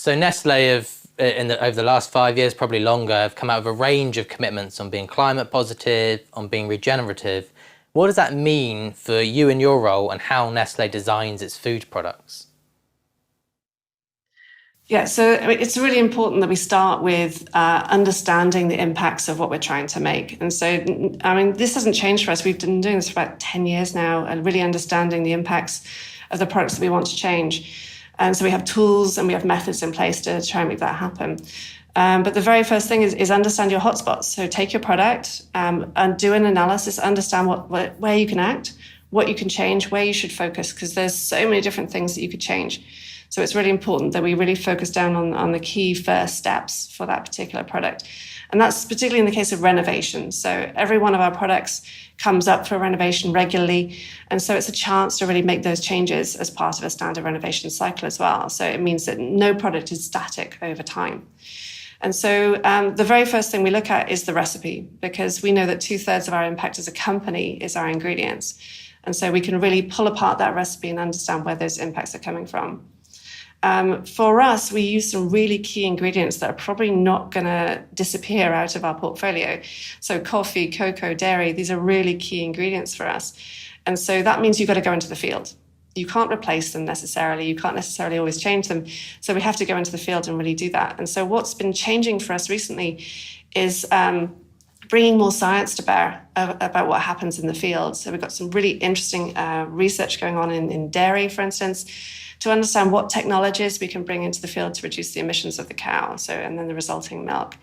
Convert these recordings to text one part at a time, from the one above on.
So Nestle over the last 5 years, probably longer, have come out with a range of commitments on being climate positive, on being regenerative. What does that mean for you and your role and how Nestle designs its food products? Yeah, so it's really important that we start with understanding the impacts of what we're trying to make. And so, this hasn't changed for us. We've been doing this for about 10 years now and really understanding the impacts of the products that we want to change. And so we have tools and we have methods in place to try and make that happen. But the very first thing is understand your hotspots. So take your product and do an analysis, understand where you can act, what you can change, where you should focus, because there's so many different things that you could change. So it's really important that we really focus down on the key first steps for that particular product. And that's particularly in the case of renovation. So every one of our products comes up for renovation regularly. And so it's a chance to really make those changes as part of a standard renovation cycle as well. So it means that no product is static over time. And so the very first thing we look at is the recipe, because we know that 2/3 of our impact as a company is our ingredients. And so we can really pull apart that recipe and understand where those impacts are coming from. For us, we use some really key ingredients that are probably not going to disappear out of our portfolio. So coffee, cocoa, dairy, these are really key ingredients for us. And so that means you've got to go into the field. You can't replace them necessarily. You can't necessarily always change them. So we have to go into the field and really do that. And so what's been changing for us recently is bringing more science to bear about what happens in the field. So we've got some really interesting research going on in dairy, for instance, to understand what technologies we can bring into the field to reduce the emissions of the cow, and then the resulting milk.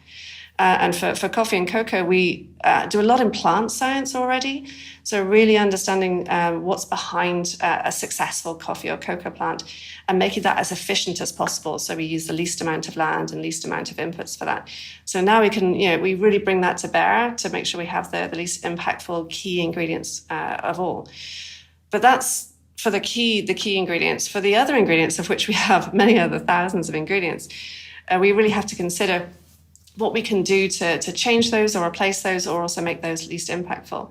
And for coffee and cocoa, we do a lot in plant science already. So really understanding what's behind a successful coffee or cocoa plant and making that as efficient as possible. So we use the least amount of land and least amount of inputs for that. So now we really bring that to bear to make sure we have the least impactful key ingredients of all. But that's for the key ingredients. For the other ingredients, of which we have many other thousands of ingredients, we really have to consider what we can do to change those or replace those or also make those least impactful.